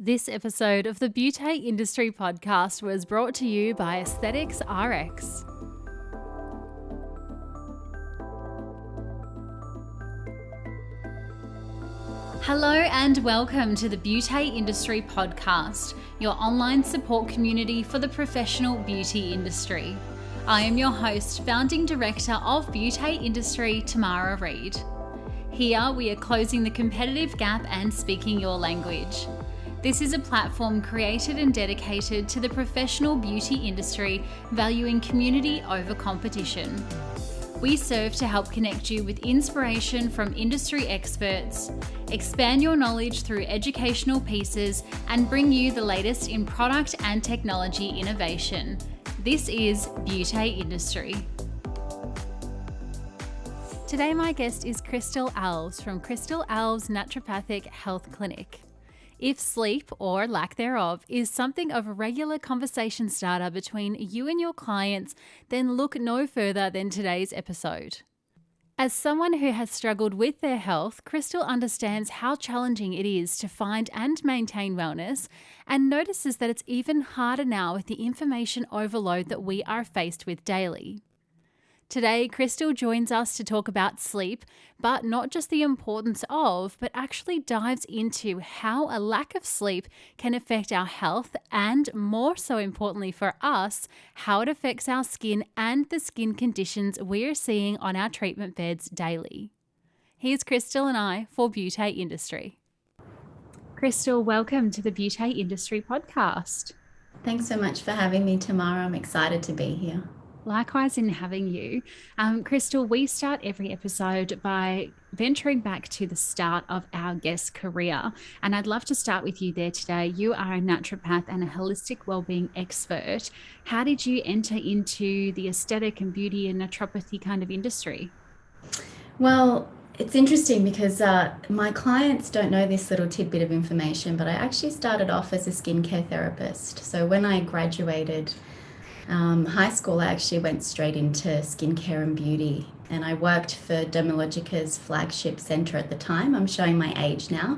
This episode of the Beauty Industry Podcast was brought to you by Aesthetics RX. Hello and welcome to the Beauty Industry Podcast, your online support community for the professional beauty industry. I am your host, founding director of Beauty Industry, Tamara Reid. Here we are closing the competitive gap and speaking your language. This is a platform created and dedicated to the professional beauty industry, valuing community over competition. We serve to help connect you with inspiration from industry experts, expand your knowledge through educational pieces, and bring you the latest in product and technology innovation. This is Beauty Industry. Today my guest is Krystle Alves from Krystle Alves Naturopathic Health Clinic. If sleep, or lack thereof, is something of a regular conversation starter between you and your clients, then look no further than today's episode. As someone who has struggled with their health, Krystle understands how challenging it is to find and maintain wellness, and notices that it's even harder now with the information overload that we are faced with daily. Today, Krystle joins us to talk about sleep, but not just the importance of, but actually dives into how a lack of sleep can affect our health and, more so importantly for us, how it affects our skin and the skin conditions we're seeing on our treatment beds daily. Here's Krystle and I for Beauty Industry. Krystle, welcome to the Beauty Industry Podcast. Thanks so much for having me, Tamara. I'm excited to be here. Likewise in having you. Krystle, we start every episode by venturing back to the start of our guest's career. And I'd love to start with you there today. You are a naturopath and a holistic wellbeing expert. How did you enter into the aesthetic and beauty and naturopathy kind of industry? Well, it's interesting because my clients don't know this little tidbit of information, but I actually started off as a skincare therapist. So when I graduated high school, I actually went straight into skincare and beauty, and I worked for Dermalogica's flagship center at the time. I'm showing my age now,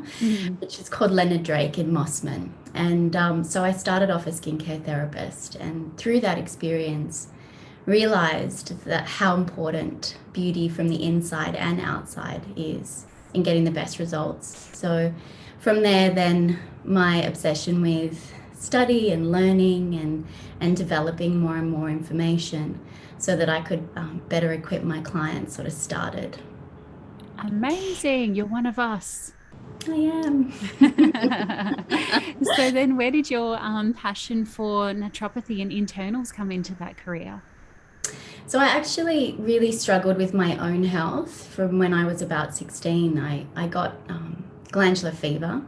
which is called Leonard Drake in Mossman. And so I started off as skincare therapist, and through that experience realized that how important beauty from the inside and outside is in getting the best results. So from there, then my obsession with study and learning and developing more and more information so that I could better equip my clients sort of started. Amazing. You're one of us. I am. So then where did your passion for naturopathy and internals come into that career? So I actually really struggled with my own health from when I was about 16. I got glandular fever,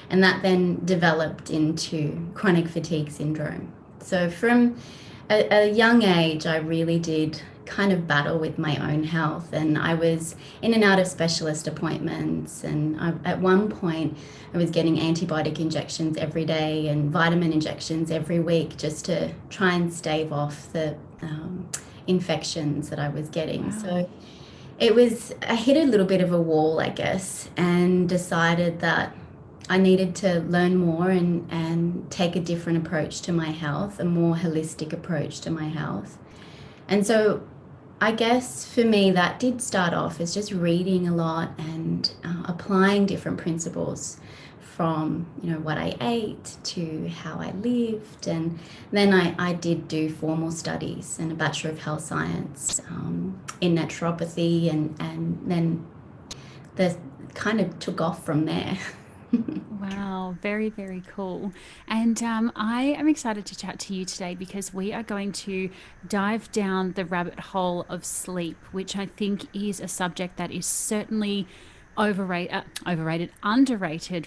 and that then developed into chronic fatigue syndrome. So from a young age, I really did kind of battle with my own health, and I was in and out of specialist appointments, and at one point I was getting antibiotic injections every day and vitamin injections every week just to try and stave off the infections that I was getting. Wow. So I hit a little bit of a wall, I guess, and decided that I needed to learn more and take a different approach to my health, a more holistic approach to my health. And so I guess for me, that did start off as just reading a lot and applying different principles from, what I ate to how I lived. And then I did do formal studies and a Bachelor of Health Science in naturopathy, and then the kind of took off from there. Wow, very, very cool. And I am excited to chat to you today because we are going to dive down the rabbit hole of sleep, which I think is a subject that is certainly underrated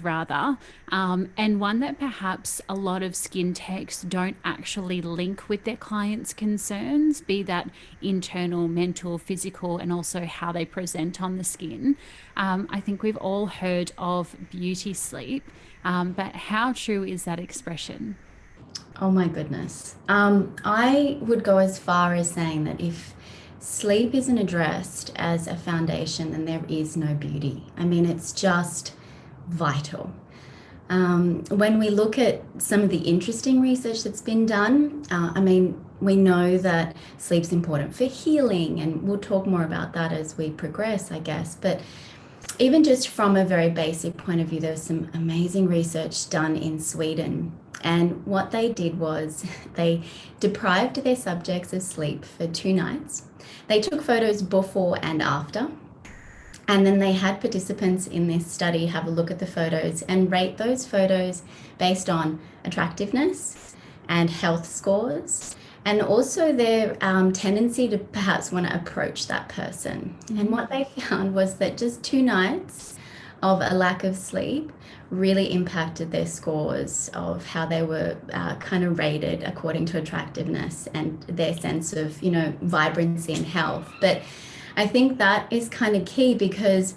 rather, and one that perhaps a lot of skin techs don't actually link with their clients' concerns, be that internal, mental, physical, and also how they present on the skin. I think we've all heard of beauty sleep, but how true is that expression? Oh my goodness. I would go as far as saying that if sleep isn't addressed as a foundation, then there is no beauty. I mean, it's just vital. When we look at some of the interesting research that's been done, we know that sleep's important for healing, and we'll talk more about that as we progress, I guess. But even just from a very basic point of view, there was some amazing research done in Sweden. And what they did was they deprived their subjects of sleep for 2 nights. They took photos before and after. And then they had participants in this study have a look at the photos and rate those photos based on attractiveness and health scores, and also their tendency to perhaps want to approach that person. And what they found was that just 2 nights of a lack of sleep really impacted their scores of how they were kind of rated according to attractiveness and their sense of, vibrancy and health. But I think that is kind of key because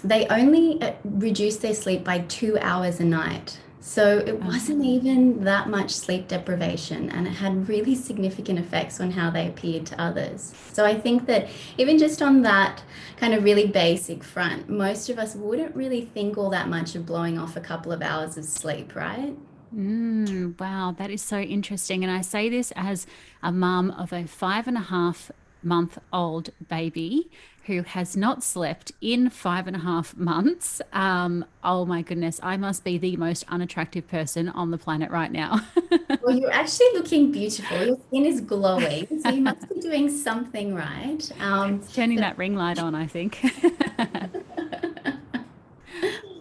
they only reduced their sleep by 2 hours a night. So it wasn't even that much sleep deprivation, and it had really significant effects on how they appeared to others. So I think that even just on that kind of really basic front, most of us wouldn't really think all that much of blowing off a couple of hours of sleep, right? Wow, that is so interesting. And I say this as a mum of a 5.5-month-old baby who has not slept in 5.5 months. Oh my goodness, I must be the most unattractive person on the planet right now. Well, you're actually looking beautiful. Your skin is glowing, so you must be doing something right. It's turning that ring light on, I think.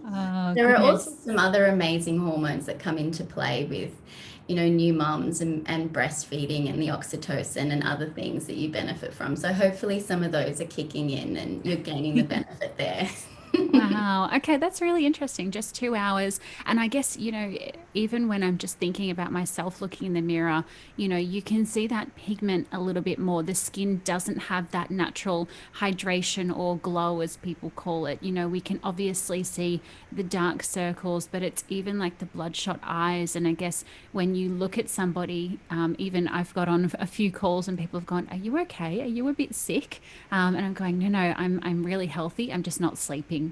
Oh, There are also goodness. some other amazing hormones that come into play with, new mums and breastfeeding and the oxytocin and other things that you benefit from. So hopefully some of those are kicking in and you're gaining the benefit there. Wow. Okay, that's really interesting. Just 2 hours. And I guess, even when I'm just thinking about myself looking in the mirror, you can see that pigment a little bit more. The skin doesn't have that natural hydration or glow, as people call it. We can obviously see the dark circles, but it's even like the bloodshot eyes. And I guess when you look at somebody, even I've got on a few calls and people have gone, "Are you okay? Are you a bit sick?" And I'm going, "No, no, I'm really healthy. I'm just not sleeping."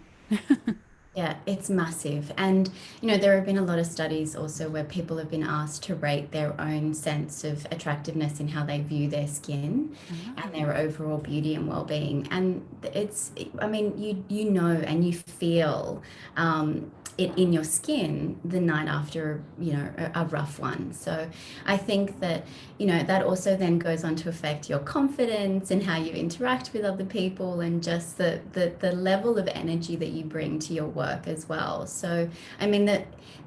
Yeah, it's massive. And, there have been a lot of studies also where people have been asked to rate their own sense of attractiveness in how they view their skin and Ah. their overall beauty and well-being. And you know and you feel it in your skin the night after, a rough one. So I think that, that also then goes on to affect your confidence and how you interact with other people and just the level of energy that you bring to your work as well. So,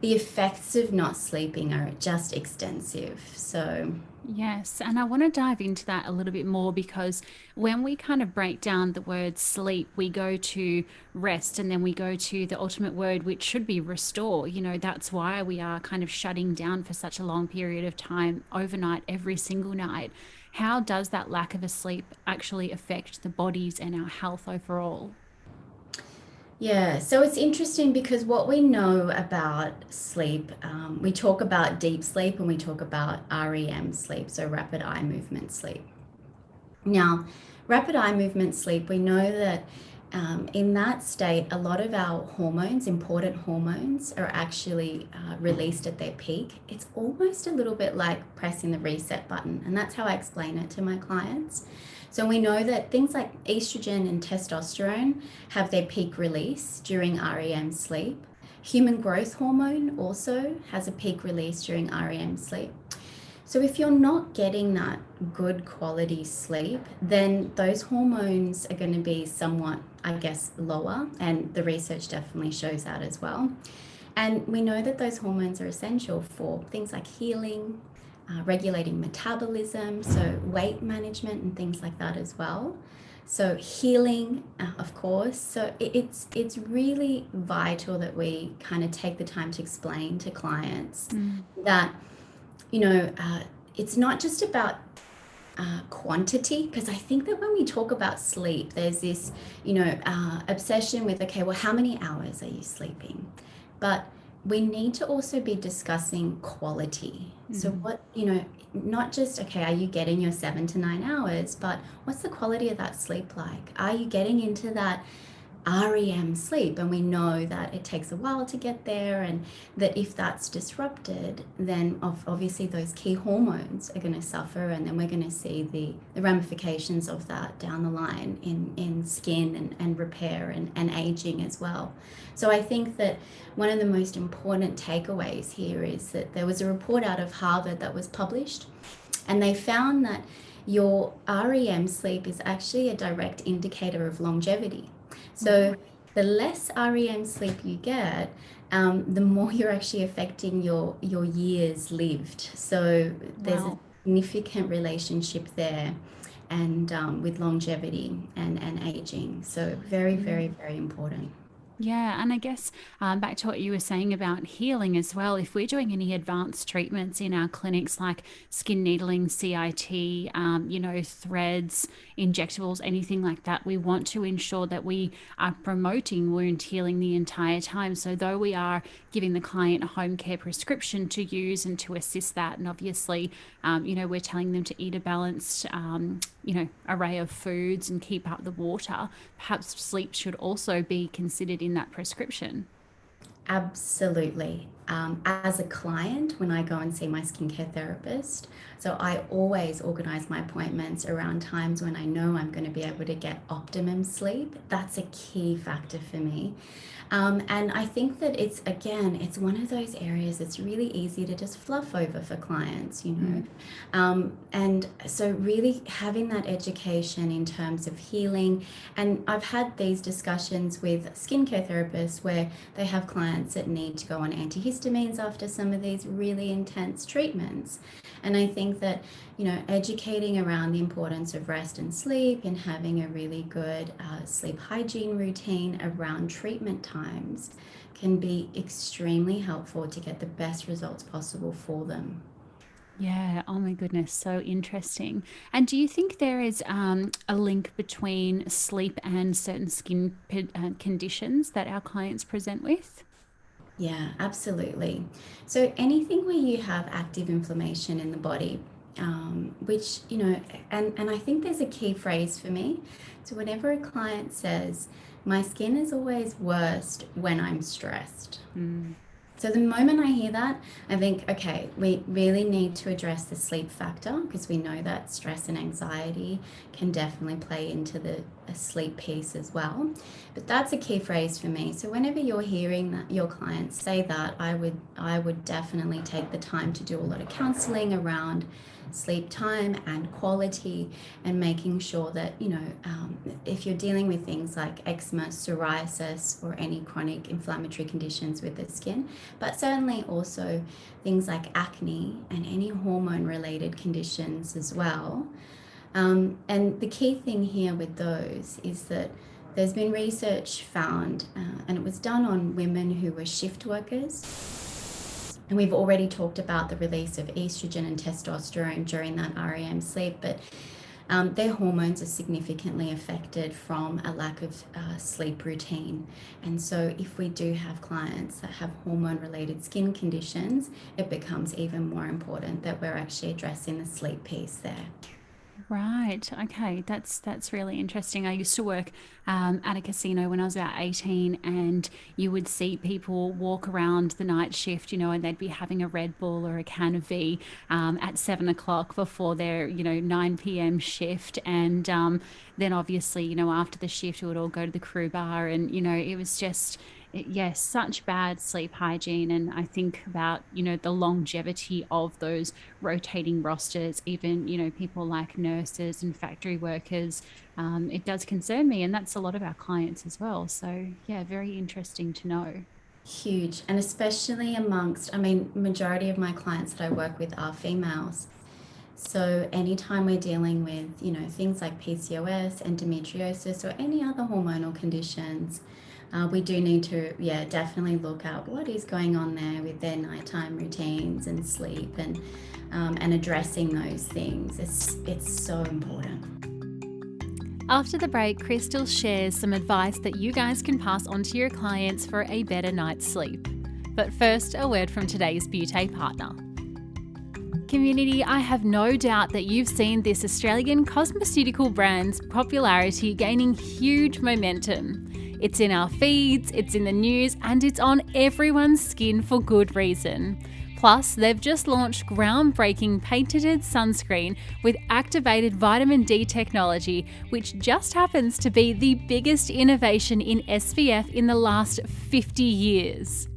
the effects of not sleeping are just extensive. So, Yes, and I want to dive into that a little bit more because when we kind of break down the word sleep, we go to rest and then we go to the ultimate word, which should be restore. That's why we are kind of shutting down for such a long period of time, overnight, every single night. How does that lack of a sleep actually affect the bodies and our health overall? yeah, so it's interesting because what we know about sleep, we talk about deep sleep and we talk about REM sleep, so rapid eye movement sleep. Now, rapid eye movement sleep, we know that in that state, a lot of our hormones, important hormones, are actually released at their peak. It's almost a little bit like pressing the reset button, and that's how I explain it to my clients. So we know that things like estrogen and testosterone have their peak release during REM sleep. Human growth hormone also has a peak release during REM sleep. So if you're not getting that good quality sleep, then those hormones are going to be somewhat, I guess, lower. And the research definitely shows that as well. And we know that those hormones are essential for things like healing, regulating metabolism, so weight management and things like that as well. So healing, of course. So it's really vital that we kind of take the time to explain to clients Mm. that you know, it's not just about quantity, because I think that when we talk about sleep, there's this, obsession with, okay, well, how many hours are you sleeping? But we need to also be discussing quality. So Mm. what, not just, okay, are you getting your 7 to 9 hours, but what's the quality of that sleep like? Are you getting into that REM sleep, and we know that it takes a while to get there, and that if that's disrupted, then obviously those key hormones are going to suffer, and then we're going to see the ramifications of that down the line in skin and repair and aging as well. So I think that one of the most important takeaways here is that there was a report out of Harvard that was published, and they found that your REM sleep is actually a direct indicator of longevity. So the less REM sleep you get, the more you're actually affecting your years lived. So there's a Wow. significant relationship there, and with longevity and aging. So very, very, very important. Yeah, and I guess back to what you were saying about healing as well, if we're doing any advanced treatments in our clinics like skin needling, CIT, threads, injectables, anything like that, we want to ensure that we are promoting wound healing the entire time. So, though we are giving the client a home care prescription to use and to assist that, and obviously, we're telling them to eat a balanced, array of foods and keep up the water, perhaps sleep should also be considered in that prescription. Absolutely. As a client, when I go and see my skincare therapist, so I always organize my appointments around times when I know I'm going to be able to get optimum sleep. That's a key factor for me. And I think that it's one of those areas that's really easy to just fluff over for clients. And so really having that education in terms of healing, and I've had these discussions with skincare therapists where they have clients that need to go on antihistamines after some of these really intense treatments. And I think that, educating around the importance of rest and sleep, and having a really good sleep hygiene routine around treatment times can be extremely helpful to get the best results possible for them. Yeah, oh my goodness, so interesting. And do you think there is a link between sleep and certain conditions that our clients present with? Yeah, absolutely. So anything where you have active inflammation in the body, which, and I think there's a key phrase for me. So whenever a client says, my skin is always worst when I'm stressed. Mm, So the moment I hear that, I think, okay, we really need to address the sleep factor, because we know that stress and anxiety can definitely play into the sleep piece as well. But that's a key phrase for me. So whenever you're hearing that your clients say that, I would definitely take the time to do a lot of counseling around sleep time and quality, and making sure that, if you're dealing with things like eczema, psoriasis, or any chronic inflammatory conditions with the skin, but certainly also things like acne and any hormone related conditions as well. And the key thing here with those is that there's been research found, and it was done on women who were shift workers. And we've already talked about the release of estrogen and testosterone during that REM sleep, but their hormones are significantly affected from a lack of sleep routine. And so if we do have clients that have hormone-related skin conditions, it becomes even more important that we're actually addressing the sleep piece there. right. Okay. That's really interesting. I used to work at a casino when I was about 18, and you would see people walk around the night shift, and they'd be having a Red Bull or a can of V at 7 o'clock before their, 9 p.m. shift. And then obviously, after the shift, we would all go to the crew bar, and, it was just, yes, such bad sleep hygiene. And I think about, the longevity of those rotating rosters, even, people like nurses and factory workers. It does concern me. And that's a lot of our clients as well. So, yeah, very interesting to know. Huge, and especially amongst, I mean, majority of my clients that I work with are females. So anytime we're dealing with, things like PCOS, endometriosis, or any other hormonal conditions, we do need to, yeah, definitely look at what is going on there with their nighttime routines and sleep, and addressing those things. It's so important. After the break, Krystle shares some advice that you guys can pass on to your clients for a better night's sleep. But first, a word from today's beauty partner. Community, I have no doubt that you've seen this Australian cosmeceutical brand's popularity gaining huge momentum. It's in our feeds, it's in the news, and it's on everyone's skin for good reason. Plus, they've just launched groundbreaking patented sunscreen with activated vitamin D technology, which just happens to be the biggest innovation in SPF in the last 50 years.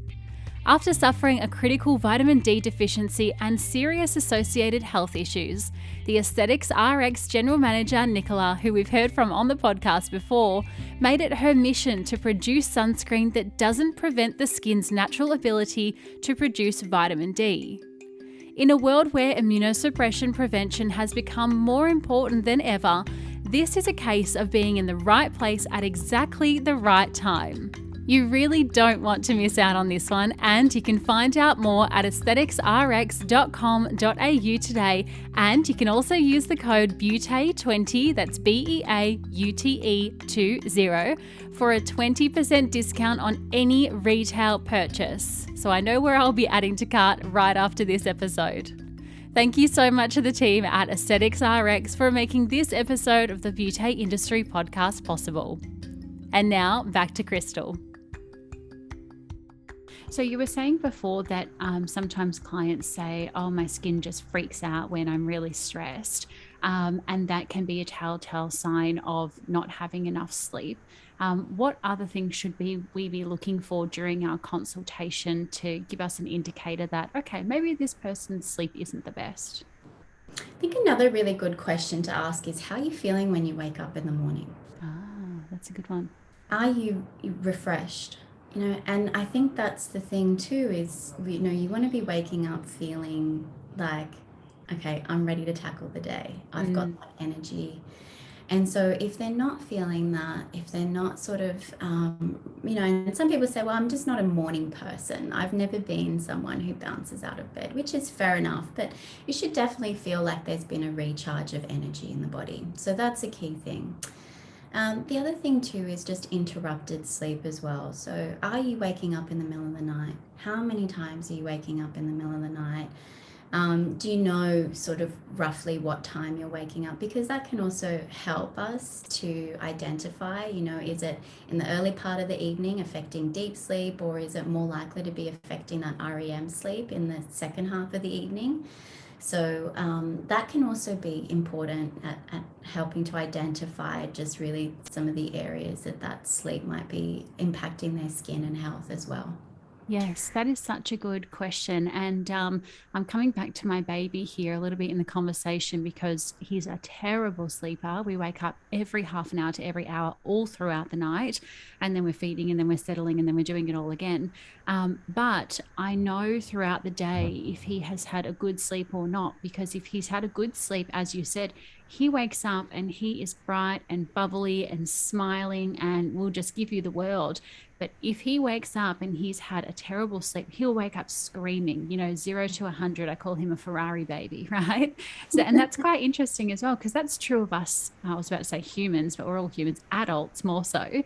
After suffering a critical vitamin D deficiency and serious associated health issues, the Aesthetics RX General Manager Nicola, who we've heard from on the podcast before, made it her mission to produce sunscreen that doesn't prevent the skin's natural ability to produce vitamin D. In a world where immunosuppression prevention has become more important than ever, this is a case of being in the right place at exactly the right time. You really don't want to miss out on this one, and you can find out more at aestheticsrx.com.au today, and you can also use the code BEAUTE20, that's BEAUTE20, for a 20% discount on any retail purchase. So I know where I'll be adding to cart right after this episode. Thank you so much to the team at Aesthetics RX for making this episode of the Beauty Industry podcast possible. And now back to Krystle. So you were saying before that sometimes clients say, oh, my skin just freaks out when I'm really stressed. And that can be a telltale sign of not having enough sleep. What other things should we be looking for during our consultation to give us an indicator that, okay, maybe this person's sleep isn't the best? I think another really good question to ask is, how are you feeling when you wake up in the morning? Ah, that's a good one. Are you refreshed? And I think that's the thing too, is, you want to be waking up feeling like, okay, I'm ready to tackle the day. I've got that energy. And so if they're not feeling that, if they're not sort of, and some people say, well, I'm just not a morning person. I've never been someone who bounces out of bed, which is fair enough, but you should definitely feel like there's been a recharge of energy in the body. So that's a key thing. The other thing too is just interrupted sleep as well. So are you waking up in the middle of the night? How many times are you waking up in the middle of the night? Do you know sort of roughly what time you're waking up? Because that can also help us to identify, is it in the early part of the evening affecting deep sleep, or is it more likely to be affecting that REM sleep in the second half of the evening? So that can also be important at helping to identify just really some of the areas that sleep might be impacting their skin and health as well. Yes, that is such a good question. And I'm coming back to my baby here a little bit in the conversation because he's a terrible sleeper. We wake up every half an hour to every hour all throughout the night, and then we're feeding, and then we're settling, and then we're doing it all again. But I know throughout the day if he has had a good sleep or not, because if he's had a good sleep, as you said, he wakes up and he is bright and bubbly and smiling and will just give you the world. But if he wakes up and he's had a terrible sleep, he'll wake up screaming, 0 to 100. I call him a Ferrari baby, right? So, and that's quite interesting as well, because that's true of us. I was about to say humans, but we're all humans, adults more so.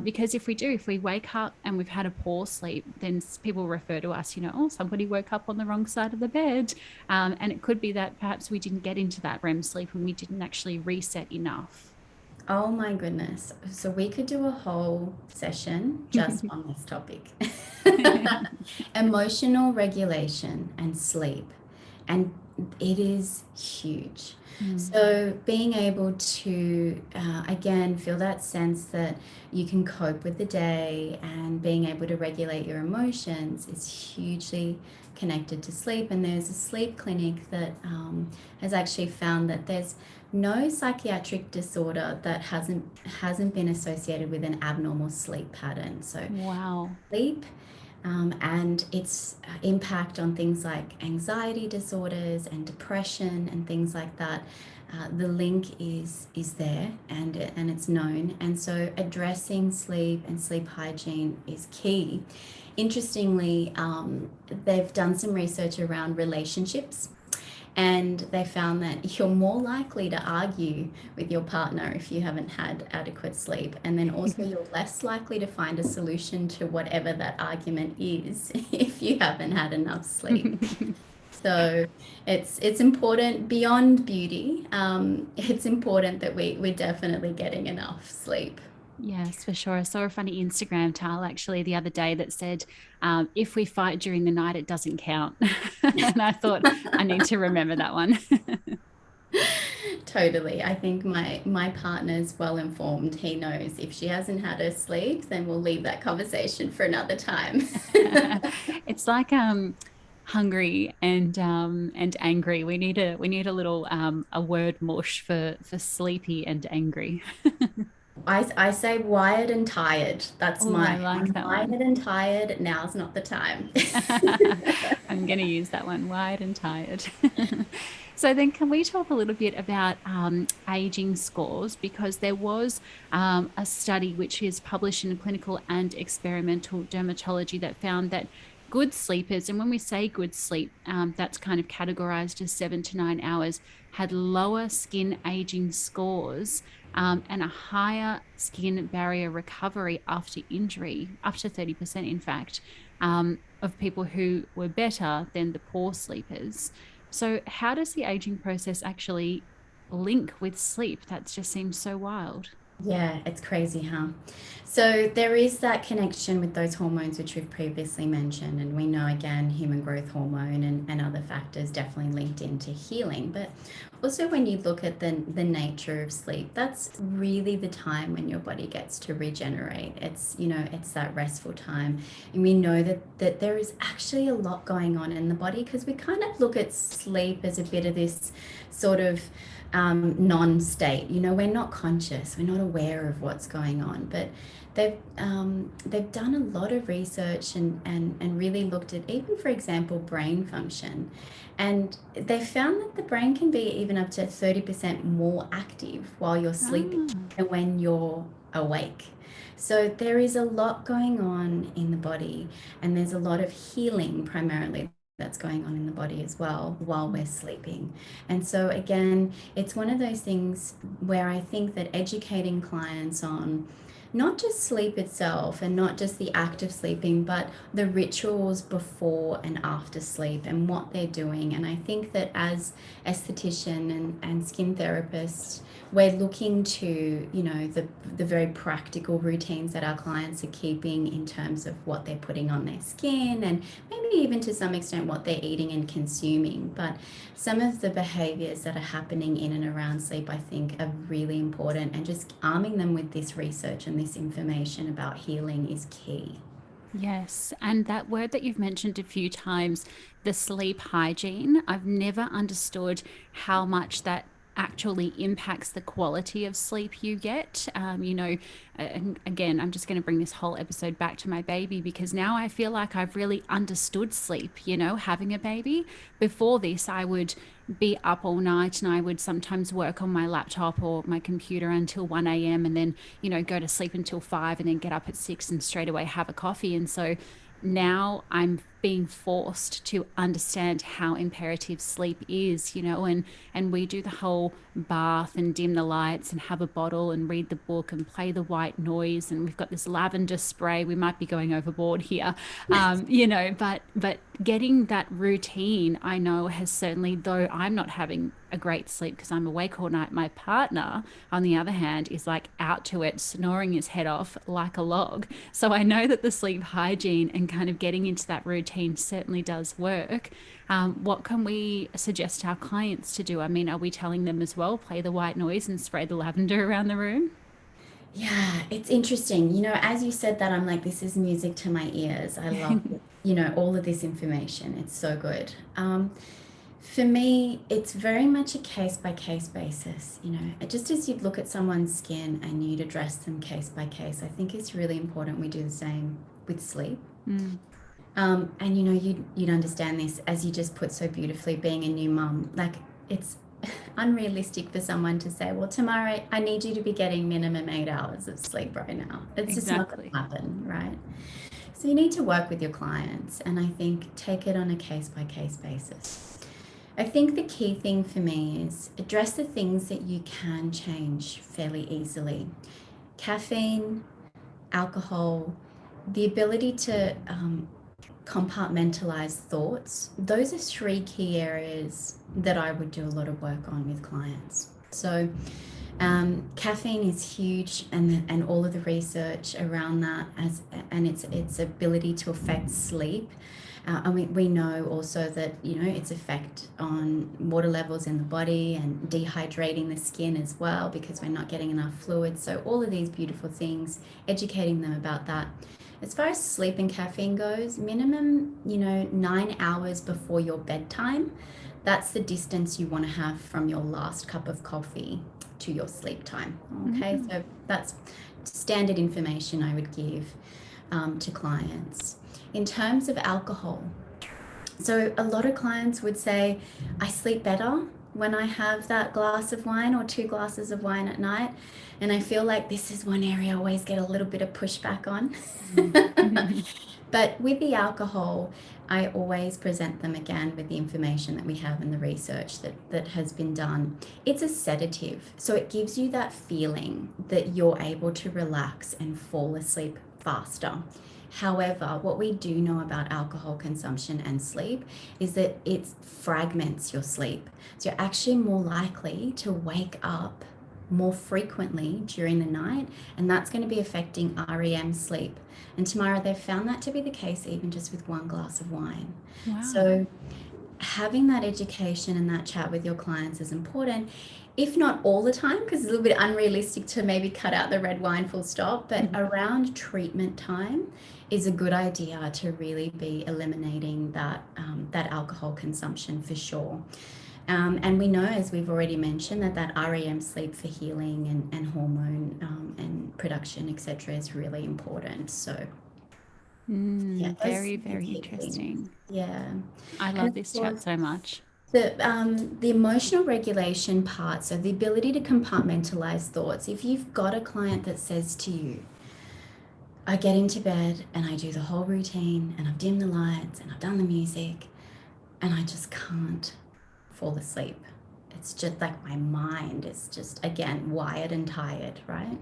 Because if we wake up and we've had a poor sleep, then people refer to us, oh, somebody woke up on the wrong side of the bed. And it could be that perhaps we didn't get into that REM sleep and we didn't actually reset enough. Oh my goodness. So we could do a whole session just on this topic. Emotional regulation and sleep. And it is huge. So being able to, again, feel that sense that you can cope with the day and being able to regulate your emotions is hugely connected to sleep. And there's a sleep clinic that has actually found that there's no psychiatric disorder that hasn't been associated with an abnormal sleep pattern. So wow. Sleep and its impact on things like anxiety disorders and depression and things like that. The link is there and it's known. And so addressing sleep and sleep hygiene is key. Interestingly, they've done some research around relationships. And they found that you're more likely to argue with your partner if you haven't had adequate sleep. And then also you're less likely to find a solution to whatever that argument is if you haven't had enough sleep. So it's important beyond beauty. It's important that we're definitely getting enough sleep. Yes, for sure. I saw a funny Instagram tile actually the other day that said, if we fight during the night, it doesn't count. And I thought, I need to remember that one. Totally. I think my partner's well informed. He knows if she hasn't had her sleep, then we'll leave that conversation for another time. It's like hungry and angry. We need a little a word mush for sleepy and angry. I say wired and tired. That's Oh, I my like I'm that wired one. and tired. Now's not the time. I'm going to use that one, wide and tired. So then can we talk a little bit about aging scores? Because there was a study which is published in Clinical and Experimental Dermatology that found that good sleepers, and when we say good sleep, that's kind of categorized as 7 to 9 hours, had lower skin aging scores and a higher skin barrier recovery after injury, up to 30%, in fact, of people who were better than the poor sleepers. So, how does the aging process actually link with sleep? That just seems so wild. Yeah, it's crazy, huh? So there is that connection with those hormones which we've previously mentioned, and we know again human growth hormone and other factors definitely linked into healing. But also when you look at the nature of sleep, that's really the time when your body gets to regenerate. It's that restful time. And we know that there is actually a lot going on in the body because we kind of look at sleep as a bit of this sort of non-state. We're not conscious, we're not aware of what's going on, but they've done a lot of research and really looked at even, for example, brain function, and they found that the brain can be even up to 30% more active while you're sleeping Ah, than when you're awake. So there is a lot going on in the body, and there's a lot of healing primarily that's going on in the body as well while we're sleeping. And so again, it's one of those things where I think that educating clients on not just sleep itself and not just the act of sleeping, but the rituals before and after sleep and what they're doing. And I think that as esthetician and skin therapists, we're looking to, the very practical routines that our clients are keeping in terms of what they're putting on their skin and maybe even to some extent what they're eating and consuming. But some of the behaviors that are happening in and around sleep, I think, are really important, and just arming them with this research and this information about healing is key. yes. And that word that you've mentioned a few times, the sleep hygiene, I've never understood how much that actually impacts the quality of sleep you get. And again, I'm just going to bring this whole episode back to my baby because now I feel like I've really understood sleep, having a baby. Before this, I would be up all night and I would sometimes work on my laptop or my computer until 1 a.m. and then, go to sleep until 5 and then get up at 6 and straight away have a coffee. And so now I'm being forced to understand how imperative sleep is, and we do the whole bath and dim the lights and have a bottle and read the book and play the white noise, and we've got this lavender spray. We might be going overboard here, but getting that routine, I know, has certainly, though I'm not having a great sleep because I'm awake all night, my partner, on the other hand, is like out to it, snoring his head off like a log. So I know that the sleep hygiene and kind of getting into that routine certainly does work. What can we suggest our clients to do? I mean, are we telling them as well, play the white noise and spray the lavender around the room? Yeah, it's interesting. As you said that, I'm like, this is music to my ears. I love, all of this information. It's so good. For me, it's very much a case by case basis. Just as you'd look at someone's skin and you'd address them case by case, I think it's really important we do the same with sleep. Mm, And you'd understand this as you just put so beautifully, being a new mum. Like, it's unrealistic for someone to say, well, tomorrow I need you to be getting minimum 8 hours of sleep right now. It's just not going exactly. to happen, right? So you need to work with your clients, and I think take it on a case by case basis. I think the key thing for me is address the things that you can change fairly easily. Caffeine, alcohol, the ability to compartmentalize thoughts. Those are three key areas that I would do a lot of work on with clients. So Caffeine is huge, and all of the research around that and its ability to affect sleep. And we know also that, its effect on water levels in the body and dehydrating the skin as well, because we're not getting enough fluid. So all of these beautiful things, educating them about that. As far as sleep and caffeine goes, minimum, 9 hours before your bedtime. That's the distance you want to have from your last cup of coffee to your sleep time. Okay, so that's standard information I would give to clients. In terms of alcohol, so a lot of clients would say, I sleep better when I have that glass of wine or 2 glasses of wine at night. And I feel like this is one area I always get a little bit of pushback on. But with the alcohol, I always present them again with the information that we have in the research that has been done. It's a sedative, so it gives you that feeling that you're able to relax and fall asleep faster. However, what we do know about alcohol consumption and sleep is that it fragments your sleep. So you're actually more likely to wake up more frequently during the night, and that's going to be affecting REM sleep. And Tamara, they've found that to be the case even just with 1 glass of wine. Wow. So having that education and that chat with your clients is important, if not all the time, because it's a little bit unrealistic to maybe cut out the red wine full stop, but around treatment time is a good idea to really be eliminating that alcohol consumption for sure. And we know, as we've already mentioned, that REM sleep for healing and hormone and production, etc., is really important. So, yeah, those Very, are the very key things. interesting. Yeah. I And love of this chat course, so much. the emotional regulation part, so the ability to compartmentalize thoughts. If you've got a client that says to you, I get into bed and I do the whole routine and I've dimmed the lights and I've done the music and I just can't fall asleep. It's just like my mind is just, again, wired and tired, right?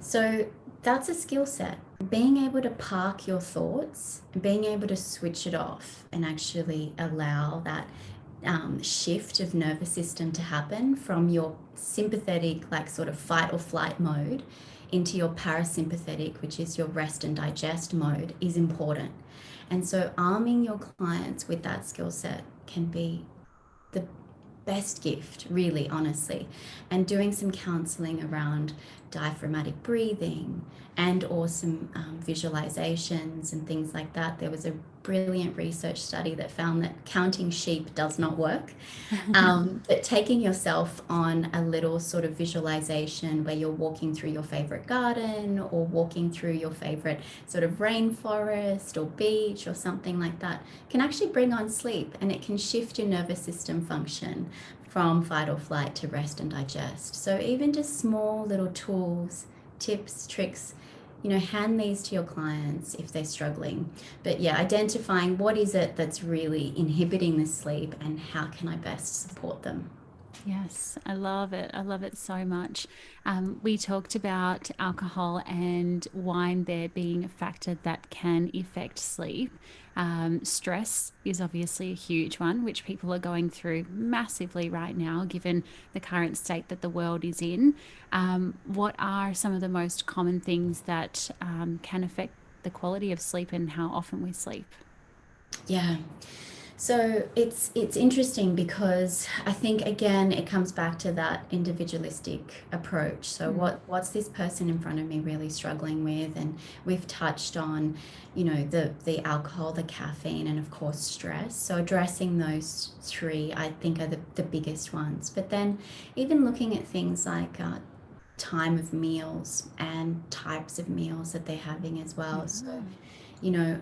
So that's a skill set. Being able to park your thoughts, being able to switch it off and actually allow that shift of nervous system to happen from your sympathetic, like sort of fight or flight mode, into your parasympathetic, which is your rest and digest mode, is important. And so arming your clients with that skill set can be the best gift, really, honestly. And doing some counseling around diaphragmatic breathing and or some visualizations and things like that. There was a brilliant research study that found that counting sheep does not work. But taking yourself on a little sort of visualization where you're walking through your favorite garden or walking through your favorite sort of rainforest or beach or something like that can actually bring on sleep, and it can shift your nervous system function from fight or flight to rest and digest. So even just small little tools, tips, tricks, hand these to your clients if they're struggling. But yeah, identifying what is it that's really inhibiting the sleep and how can I best support them. Yes, I love it. I love it so much. We talked about alcohol and wine there being a factor that can affect sleep. Stress is obviously a huge one, which people are going through massively right now, given the current state that the world is in. What are some of the most common things that can affect the quality of sleep and how often we sleep? Yeah. So it's interesting because I think again it comes back to that individualistic approach. So what's this person in front of me really struggling with? And we've touched on, the alcohol, the caffeine, and of course stress. So addressing those three, I think, are the biggest ones. But then even looking at things like time of meals and types of meals that they're having as well. So you know,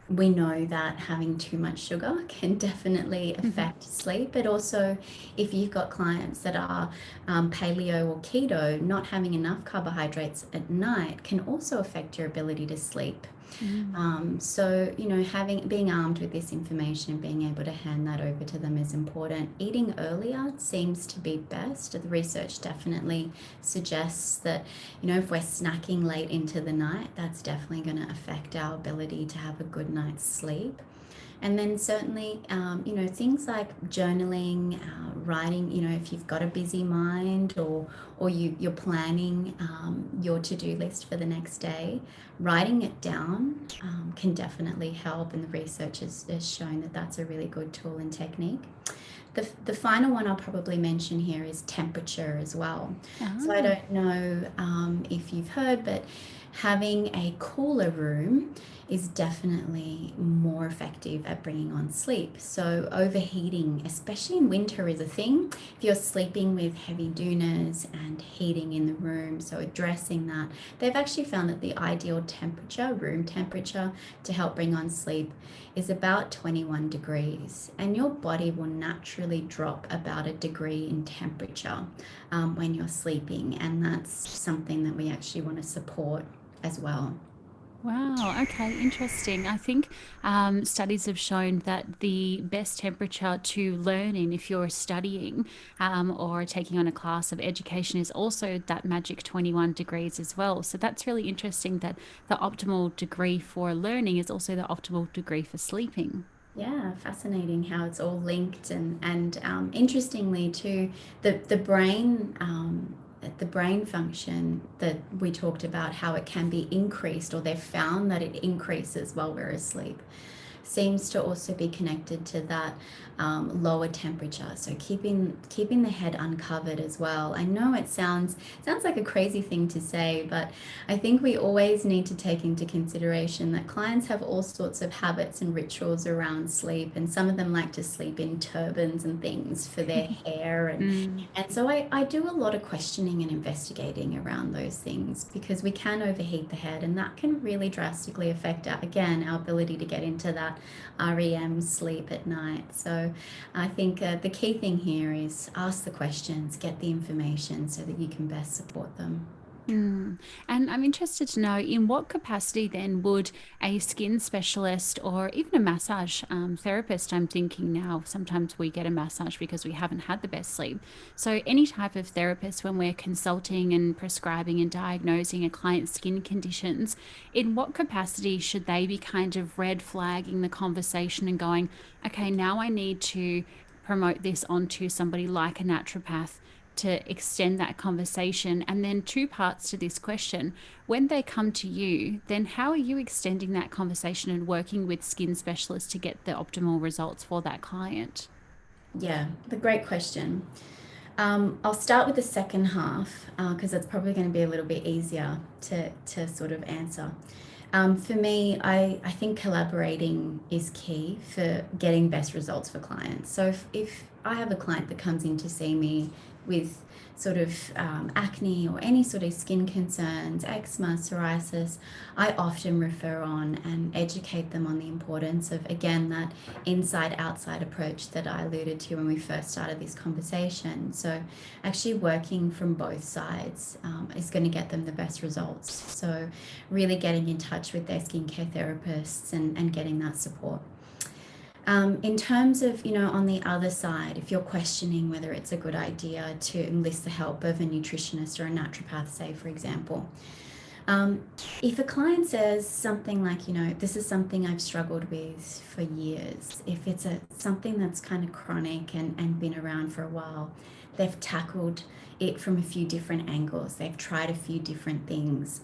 we know that having too much sugar can definitely affect sleep, but also if you've got clients that are paleo or keto, not having enough carbohydrates at night can also affect your ability to sleep. So, being armed with this information and being able to hand that over to them is important. Eating earlier seems to be best. The research definitely suggests that, if we're snacking late into the night, that's definitely going to affect our ability to have a good night's sleep. And then certainly, things like journaling, writing, if you've got a busy mind, or you're planning your to-do list for the next day, writing it down can definitely help, and the research has shown that that's a really good tool and technique. The final one I'll probably mention here is temperature as well. So I don't know if you've heard, but having a cooler room is definitely more effective at bringing on sleep. So overheating, especially in winter, is a thing. If you're sleeping with heavy doonas and heating in the room, so addressing that, they've actually found that the ideal temperature, room temperature, to help bring on sleep is about 21 degrees, and your body will naturally drop about a degree in temperature when you're sleeping, and that's something that we actually want to support as well. Wow. Okay. Interesting. I think studies have shown that the best temperature to learn in, if you're studying or taking on a class of education, is also that magic 21 degrees as well. So that's really interesting that the optimal degree for learning is also the optimal degree for sleeping. Yeah, fascinating how it's all linked, and interestingly too, the brain the brain function that we talked about, how it can be increased, or they've found that it increases while we're asleep, seems to also be connected to that lower temperature. So keeping the head uncovered as well. I know it sounds like a crazy thing to say, but I think we always need to take into consideration that clients have all sorts of habits and rituals around sleep, and some of them like to sleep in turbans and things for their hair, Mm. and so I do a lot of questioning and investigating around those things, because we can overheat the head, and that can really drastically affect our ability to get into that REM sleep at night. So I think the key thing here is ask the questions, get the information so that you can best support them. Mm. And I'm interested to know, in what capacity then would a skin specialist or even a massage therapist, I'm thinking now, sometimes we get a massage because we haven't had the best sleep. So, any type of therapist, when we're consulting and prescribing and diagnosing a client's skin conditions, in what capacity should they be kind of red flagging the conversation and going, okay, now I need to promote this onto somebody like a naturopath to extend that conversation? And then, two parts to this question: when they come to you, then how are you extending that conversation and working with skin specialists to get the optimal results for that client? Yeah, the great question. I'll start with the second half because it's probably going to be a little bit easier to sort of answer. For me, I think collaborating is key for getting best results for clients. So if I have a client that comes in to see me with sort of acne or any sort of skin concerns, eczema, psoriasis, I often refer on and educate them on the importance of, again, that inside outside approach that I alluded to when we first started this conversation. So actually working from both sides is going to get them the best results. So really getting in touch with their skincare therapists and getting that support. In terms of, on the other side, if you're questioning whether it's a good idea to enlist the help of a nutritionist or a naturopath, say, for example, um, if a client says something like, this is something I've struggled with for years, if it's something that's kind of chronic and been around for a while, they've tackled it from a few different angles, they've tried a few different things.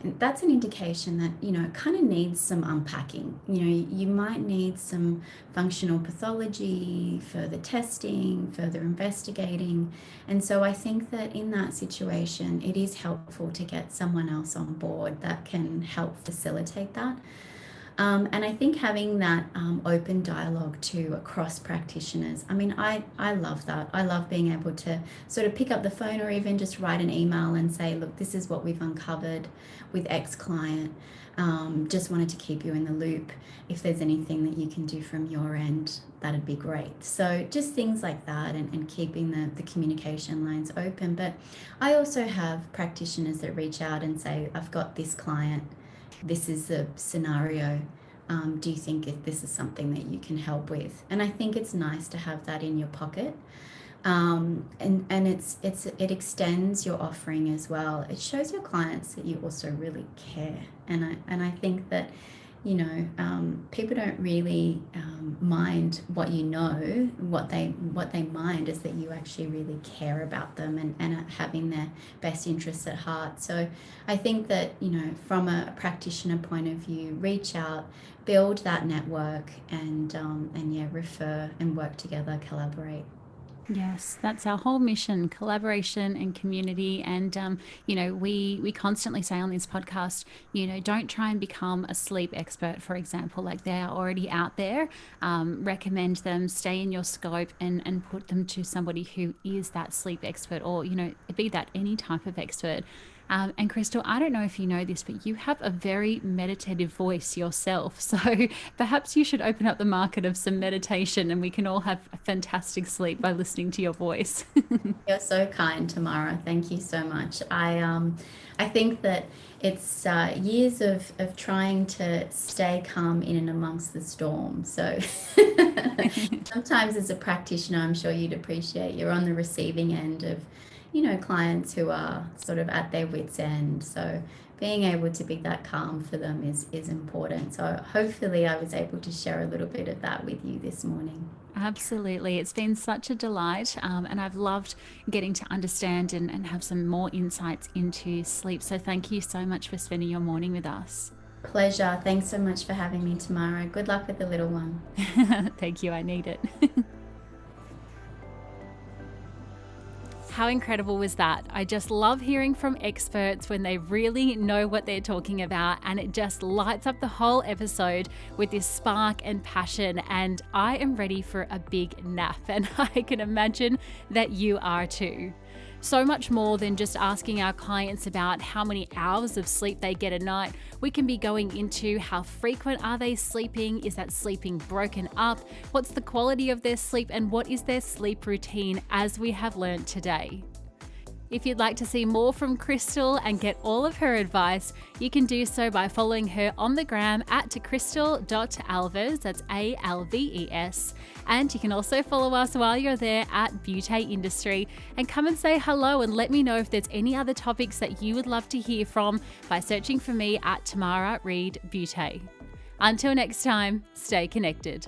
And that's an indication that, it kind of needs some unpacking. You might need some functional pathology, further testing, further investigating. And so I think that in that situation, it is helpful to get someone else on board that can help facilitate that. And I think having that open dialogue too across practitioners, I mean, I love that. I love being able to sort of pick up the phone or even just write an email and say, look, this is what we've uncovered with X client. Just wanted to keep you in the loop. If there's anything that you can do from your end, that'd be great. So just things like that, and keeping the communication lines open. But I also have practitioners that reach out and say, I've got this client, this is the scenario. Do you think if this is something that you can help with? And I think it's nice to have that in your pocket. And it extends your offering as well. It shows your clients that you also really care. And I think that people don't really mind what you know. What they mind is that you actually really care about them, and are having their best interests at heart. So I think that, from a practitioner point of view, reach out, build that network, and yeah, refer and work together, collaborate. Yes, that's our whole mission: collaboration and community. And, we constantly say on this podcast, don't try and become a sleep expert, for example, like they are already out there. Recommend them, stay in your scope, and put them to somebody who is that sleep expert, or, be that any type of expert. And Krystle, I don't know if you know this, but you have a very meditative voice yourself. So perhaps you should open up the market of some meditation, and we can all have a fantastic sleep by listening to your voice. You're so kind, Tamara. Thank you so much. I think that it's years of trying to stay calm in and amongst the storm. So sometimes as a practitioner, I'm sure you'd appreciate you're on the receiving end of, clients who are sort of at their wits' end. So being able to be that calm for them is important. So hopefully I was able to share a little bit of that with you this morning. Absolutely. It's been such a delight. And I've loved getting to understand and have some more insights into sleep. So thank you so much for spending your morning with us. Pleasure. Thanks so much for having me, Tamara. Good luck with the little one. Thank you. I need it. How incredible was that? I just love hearing from experts when they really know what they're talking about, and it just lights up the whole episode with this spark and passion. And I am ready for a big nap, and I can imagine that you are too. So much more than just asking our clients about how many hours of sleep they get a night. We can be going into how frequent are they sleeping? Is that sleeping broken up? What's the quality of their sleep, and what is their sleep routine, as we have learned today? If you'd like to see more from Krystle and get all of her advice, you can do so by following her on the gram at krystle.alves, that's Alves. And you can also follow us while you're there at Beauté Industry, and come and say hello and let me know if there's any other topics that you would love to hear from by searching for me at Tamara Reed Beauté. Until next time, stay connected.